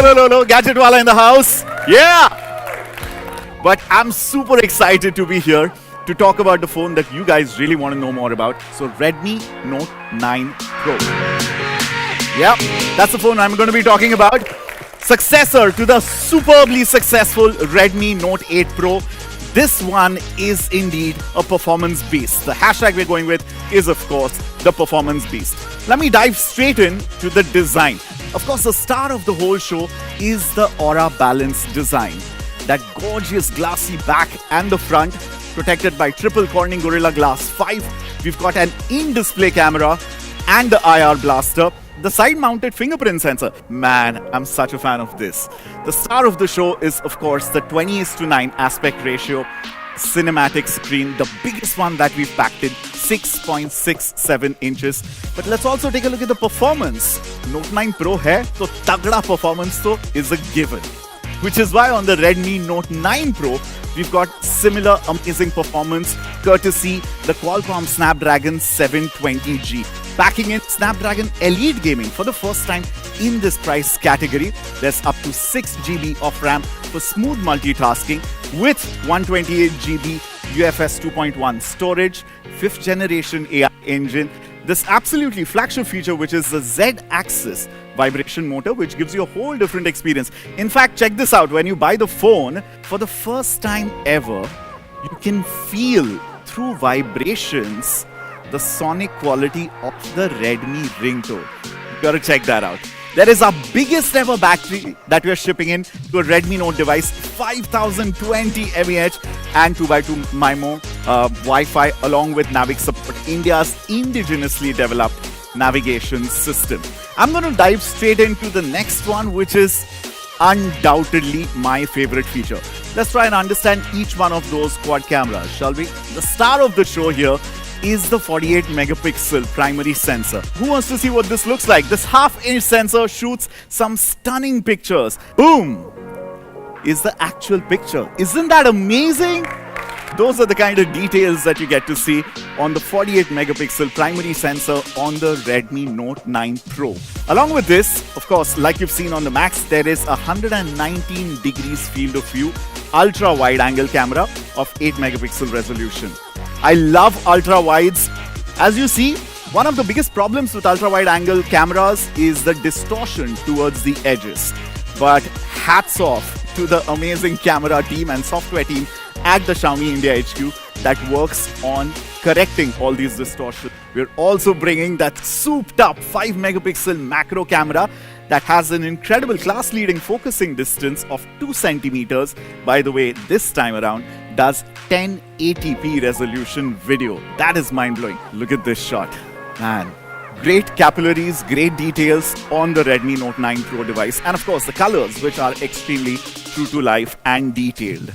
Hello, Gadget Wala in the house. Yeah! But I'm super excited to be here to talk about the phone that you guys really want to know more about. So, Redmi Note 9 Pro. Yeah, that's the phone I'm going to be talking about. Successor to the superbly successful Redmi Note 8 Pro. This one is indeed a performance beast. The hashtag we're going with is, of course, the performance beast. Let me dive straight into the design. Of course, the star of the whole show is the Aura Balance design. That gorgeous glassy back and the front, protected by triple Corning Gorilla Glass 5. We've got an in-display camera and the IR blaster. The side-mounted fingerprint sensor. Man, I'm such a fan of this. The star of the show is, of course, the 20:9 aspect ratio cinematic screen, the biggest one that we've packed in, 6.67 inches. But let's also take a look at the performance. Note 9 Pro hai, to tagda performance to is a given. Which is why on the Redmi Note 9 Pro, we've got similar amazing performance courtesy the Qualcomm Snapdragon 720G. Backing in Snapdragon Elite Gaming for the first time in this price category. There's up to 6 GB of RAM for smooth multitasking with 128 GB UFS 2.1 storage, 5th generation AI engine. This absolutely flagship feature, which is the Z-axis vibration motor, which gives you a whole different experience. In fact, check this out. When you buy the phone, for the first time ever, you can feel through vibrations the sonic quality of the Redmi ringtone. You gotta check that out. There is our biggest ever battery that we are shipping in to a Redmi Note device, 5020 mAh and 2x2 MIMO Wi-Fi along with Navic support, India's indigenously developed navigation system. I'm going to dive straight into the next one, which is undoubtedly my favorite feature. Let's try and understand each one of those quad cameras, shall we? The star of the show here is the 48 megapixel primary sensor. Who wants to see what this looks like? This half-inch sensor shoots some stunning pictures. Boom! Is the actual picture. Isn't that amazing? Those are the kind of details that you get to see on the 48 megapixel primary sensor on the Redmi Note 9 Pro. Along with this, of course, like you've seen on the Max, there is a 119 degrees field of view ultra wide angle camera of 8 megapixel resolution. I love ultra wides. As you see, one of the biggest problems with ultra wide angle cameras is the distortion towards the edges. But hats off to the amazing camera team and software team at the Xiaomi India HQ that works on correcting all these distortions. We're also bringing that souped up 5 megapixel macro camera that has an incredible class-leading focusing distance of 2 centimeters. By the way, this time around does 1080p resolution video. That is mind-blowing. Look at this shot. Man, great capillaries, great details on the Redmi Note 9 Pro device. And of course, the colors, which are extremely true to life and detailed.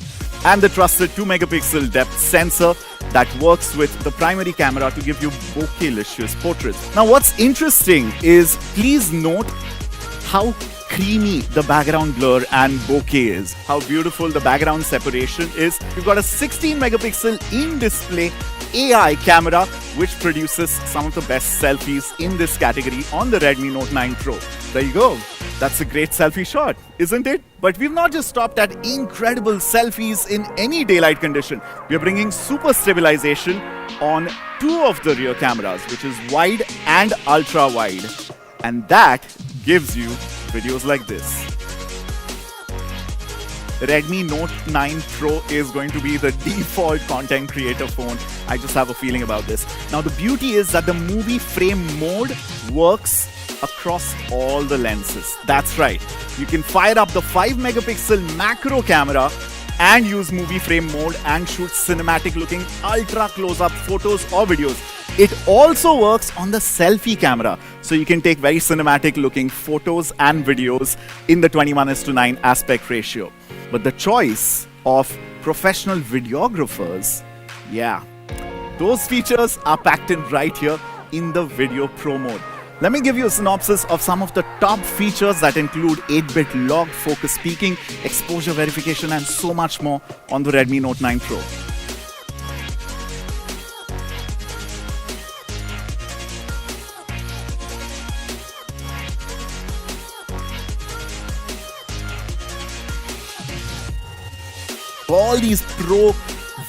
And the trusted 2 megapixel depth sensor that works with the primary camera to give you bokeh-licious portraits. Now, what's interesting is, please note how creamy the background blur and bokeh is, how beautiful the background separation is. You've got a 16 megapixel in-display AI camera which produces some of the best selfies in this category on the Redmi Note 9 Pro. There you go. That's a great selfie shot, isn't it? But we've not just stopped at incredible selfies in any daylight condition. We're bringing super stabilization on 2 of the rear cameras, which is wide and ultra wide. And that gives you videos like this. The Redmi Note 9 Pro is going to be the default content creator phone. I just have a feeling about this. Now, the beauty is that the movie frame mode works across all the lenses. That's right. You can fire up the 5 megapixel macro camera and use movie frame mode and shoot cinematic looking ultra close-up photos or videos. It also works on the selfie camera, so you can take very cinematic looking photos and videos in the 21:9 aspect ratio. But the choice of professional videographers, yeah, those features are packed in right here in the Video Pro mode. Let me give you a synopsis of some of the top features that include 8-bit log, focus peaking, exposure verification, and so much more on the Redmi Note 9 Pro. All these pro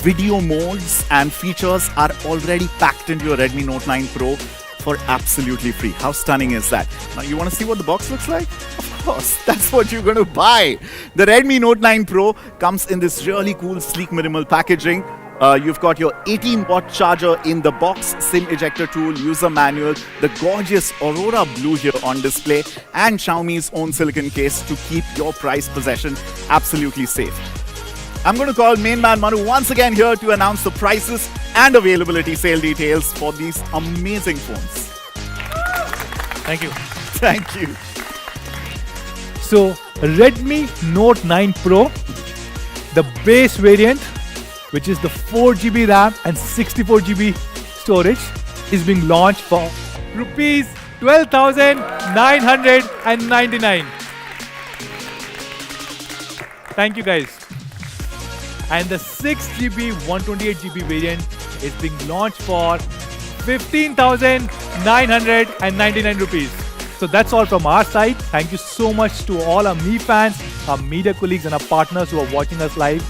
video modes and features are already packed into your Redmi Note 9 Pro for absolutely free. How stunning is that? Now, you want to see what the box looks like? Of course, that's what you're going to buy. The Redmi Note 9 Pro comes in this really cool, sleek, minimal packaging. You've got your 18-watt charger in the box, SIM ejector tool, user manual, the gorgeous Aurora Blue here on display, and Xiaomi's own silicon case to keep your prized possession absolutely safe. I'm going to call main man Manu once again here to announce the prices and availability sale details for these amazing phones. Thank you. Thank you. So, Redmi Note 9 Pro, the base variant, which is the 4GB RAM and 64GB storage, is being launched for rupees 12,999. Thank you, guys. And the 6GB 128GB variant is being launched for 15,999 rupees. So that's all from our side. Thank you so much to all our Mi fans, our media colleagues and our partners who are watching us live.